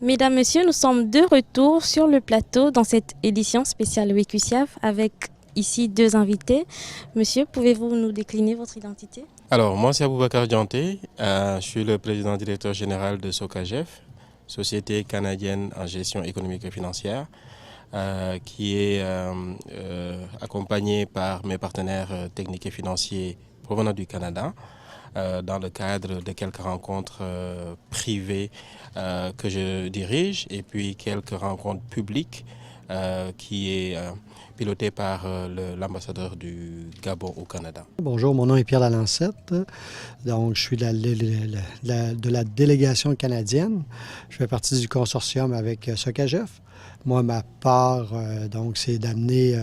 Mesdames, Messieurs, nous sommes de retour sur le plateau dans cette édition spéciale WECUSIAF avec ici deux invités. Monsieur, pouvez-vous nous décliner votre identité? Alors, moi, c'est Aboubacar Dianté. Je suis le président directeur général de SOCAGEF, Société canadienne en gestion économique et financière, qui est accompagnée par mes partenaires techniques et financiers provenant du Canada, dans le cadre de quelques rencontres privées que je dirige et puis quelques rencontres publiques qui est piloté par l'ambassadeur du Gabon au Canada. Bonjour, mon nom est Pierre Lalancette. Donc, je suis de la délégation canadienne. Je fais partie du consortium avec SOCAGEF. Moi, ma part, donc, c'est d'amener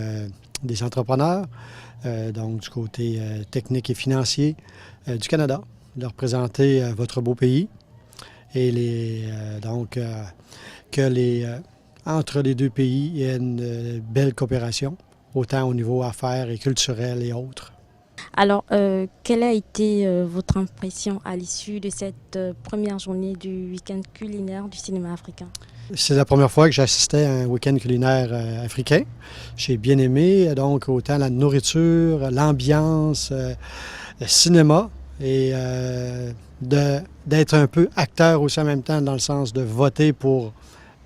des entrepreneurs, donc du côté technique et financier du Canada, de représenter votre beau pays et entre les deux pays, il y a une belle coopération, autant au niveau affaires et culturel et autres. Alors, quelle a été votre impression à l'issue de cette première journée du week-end culinaire du cinéma africain? C'est la première fois que j'assistais à un week-end culinaire africain. J'ai bien aimé, donc, autant la nourriture, l'ambiance, le cinéma et d'être un peu acteur aussi en même temps dans le sens de voter pour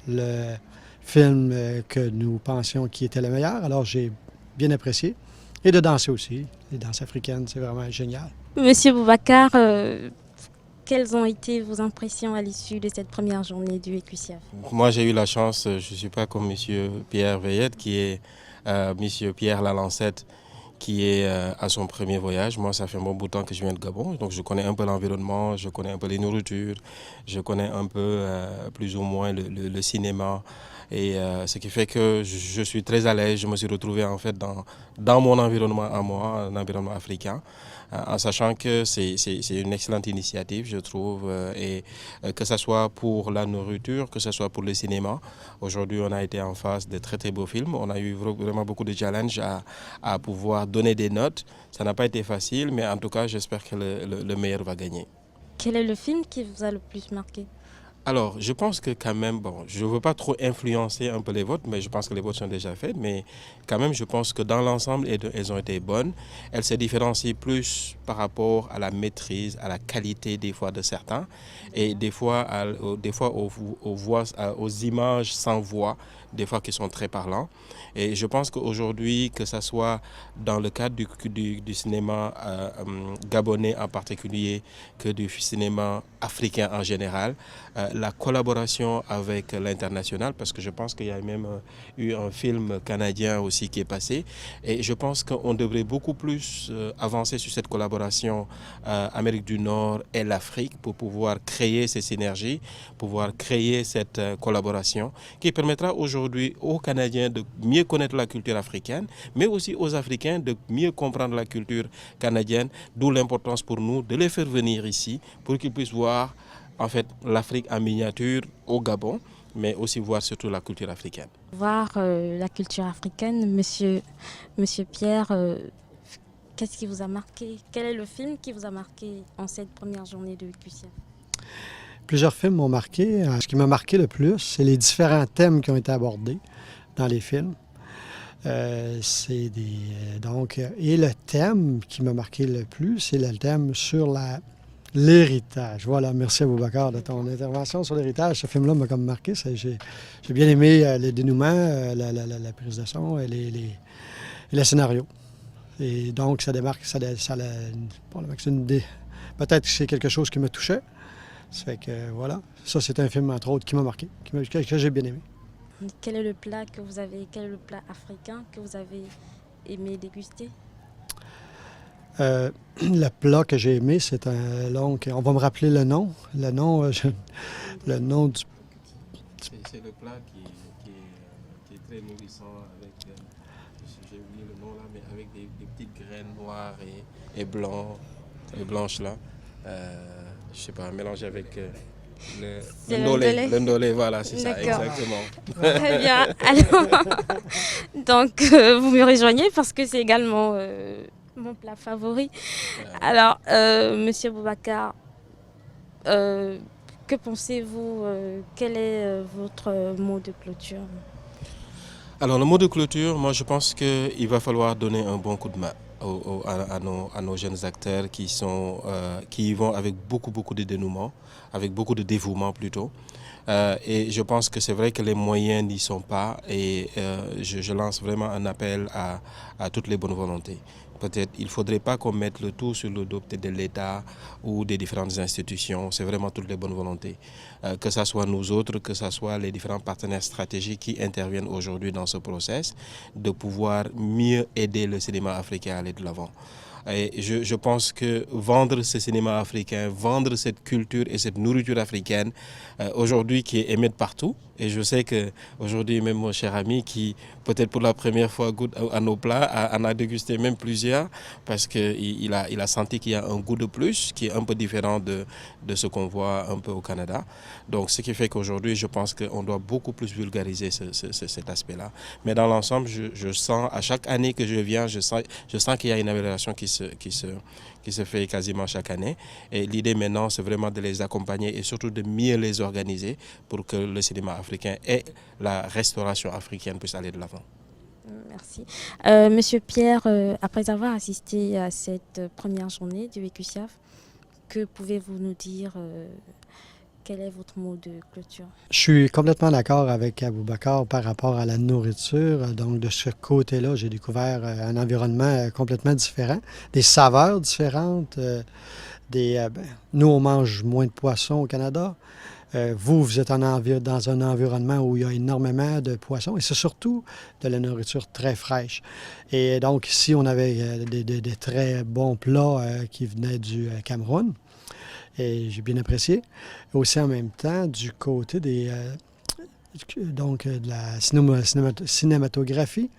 le film que nous pensions qui était le meilleur. Alors, j'ai bien apprécié. Et de danser aussi. Les danses africaines, c'est vraiment génial. Monsieur Boubacar, quelles ont été vos impressions à l'issue de cette première journée du WECUSIAF? Moi, j'ai eu la chance, je ne suis pas comme monsieur Pierre Veillette, qui est monsieur Pierre Lalancette, qui est à son premier voyage. Moi, ça fait un bon bout de temps que je viens de Gabon, donc je connais un peu l'environnement, je connais un peu les nourritures, je connais un peu plus ou moins le cinéma. Et ce qui fait que je suis très à l'aise. Je me suis retrouvé en fait dans mon environnement à moi, un environnement africain, en sachant que c'est une excellente initiative, je trouve, et que ce soit pour la nourriture, que ce soit pour le cinéma. Aujourd'hui, on a été en face de très très beaux films. On a eu vraiment beaucoup de challenges à pouvoir donner des notes. Ça n'a pas été facile, mais en tout cas, j'espère que le meilleur va gagner. Quel est le film qui vous a le plus marqué? Alors, je pense que quand même, bon, je ne veux pas trop influencer un peu les votes, mais je pense que les votes sont déjà faits. Mais quand même, je pense que dans l'ensemble, elles ont été bonnes. Elles se différencient plus par rapport à la maîtrise, à la qualité des fois de certains, et des fois, aux images sans voix, des fois qui sont très parlants. Et je pense qu'aujourd'hui, que ce soit dans le cadre du cinéma gabonais en particulier, que du cinéma africain en général, la collaboration avec l'international, parce que je pense qu'il y a même eu un film canadien aussi qui est passé, et je pense qu'on devrait beaucoup plus avancer sur cette collaboration Amérique du Nord et l'Afrique pour pouvoir créer ces synergies, pouvoir créer cette collaboration qui permettra aujourd'hui aux Canadiens de mieux connaître la culture africaine, mais aussi aux Africains de mieux comprendre la culture canadienne, d'où l'importance pour nous de les faire venir ici pour qu'ils puissent voir en fait l'Afrique en miniature au Gabon, mais aussi voir surtout la culture africaine. Voir la culture africaine, monsieur Pierre, qu'est-ce qui vous a marqué? Quel est le film qui vous a marqué en cette première journée de WECUSIAF? Plusieurs films m'ont marqué. Ce qui m'a marqué le plus, c'est les différents thèmes qui ont été abordés dans les films. Et le thème qui m'a marqué le plus, c'est le thème sur l'héritage. Voilà, merci Aboubacar de ton intervention sur l'héritage. Ce film-là m'a comme marqué. J'ai bien aimé le dénouement, la prise de son et le scénario. Et donc, ça démarque, peut-être que c'est quelque chose qui me touchait. Ça fait que voilà, ça c'est un film entre autres qui m'a marqué, que j'ai bien aimé. Quel est le plat africain que vous avez aimé déguster? Le plat que j'ai aimé, c'est un long... On va me rappeler le nom. Le nom du... C'est le plat qui est très nourrissant avec, j'ai oublié le nom là, mais avec des petites graines noires et blanches là. Je sais pas, mélangé avec le ndolé, voilà, c'est ça, exactement. Très bien. Alors, donc, vous me rejoignez parce que c'est également mon plat favori. Alors, monsieur Boubacar, que pensez-vous, quel est votre mot de clôture? Alors le mot de clôture, moi je pense qu'il va falloir donner un bon coup de main à nos jeunes acteurs qui y vont avec beaucoup de dénouement, avec beaucoup de dévouement plutôt. Et je pense que c'est vrai que les moyens n'y sont pas et je lance vraiment un appel à toutes les bonnes volontés. Peut-être il ne faudrait pas qu'on mette le tout sur le dos de l'État ou des différentes institutions. C'est vraiment toutes les bonnes volontés. Que ce soit nous autres, que ce soit les différents partenaires stratégiques qui interviennent aujourd'hui dans ce process, de pouvoir mieux aider le cinéma africain à aller de l'avant. Et je pense que vendre ce cinéma africain, vendre cette culture et cette nourriture africaine, aujourd'hui qui est aimée de partout, et je sais qu'aujourd'hui même mon cher ami qui peut-être pour la première fois goûte à nos plats, en a dégusté même plusieurs, parce qu'il a senti qu'il y a un goût de plus, qui est un peu différent de ce qu'on voit un peu au Canada. Donc ce qui fait qu'aujourd'hui je pense qu'on doit beaucoup plus vulgariser cet aspect-là. Mais dans l'ensemble, je sens, à chaque année que je viens, je sens qu'il y a une amélioration qui se fait quasiment chaque année. Et l'idée maintenant, c'est vraiment de les accompagner et surtout de mieux les organiser pour que le cinéma africain et la restauration africaine puissent aller de l'avant. Merci. Monsieur Pierre, après avoir assisté à cette première journée du WECUSIAF, que pouvez-vous nous dire quel est votre mot de clôture? Je suis complètement d'accord avec Aboubacar par rapport à la nourriture. Donc, de ce côté-là, j'ai découvert un environnement complètement différent, des saveurs différentes. Nous, on mange moins de poissons au Canada. Vous êtes dans un environnement où il y a énormément de poissons et c'est surtout de la nourriture très fraîche. Et donc, ici, on avait des très bons plats qui venaient du Cameroun. Et j'ai bien apprécié. Aussi en même temps, du côté de la cinématographie,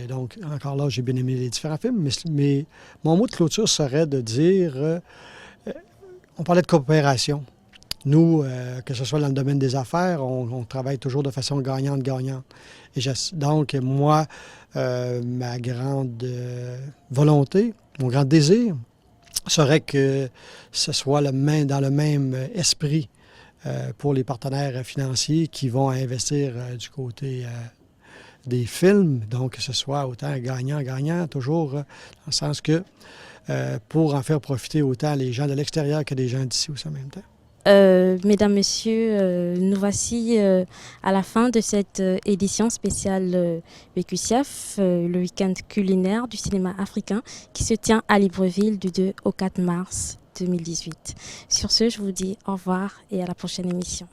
donc encore là, j'ai bien aimé les différents films, mais mon mot de clôture serait de dire, on parlait de coopération. Nous, que ce soit dans le domaine des affaires, on travaille toujours de façon gagnante-gagnante. Et donc, moi, ma grande volonté, mon grand désir, serait que ce soit dans le même esprit pour les partenaires financiers qui vont investir du côté des films. Donc, que ce soit autant gagnant-gagnant, toujours dans le sens que pour en faire profiter autant les gens de l'extérieur que des gens d'ici aussi en même temps. Mesdames, Messieurs, nous voici à la fin de cette édition spéciale WECUSIAF, le week-end culinaire du cinéma africain qui se tient à Libreville du 2 au 4 mars 2018. Sur ce, je vous dis au revoir et à la prochaine émission.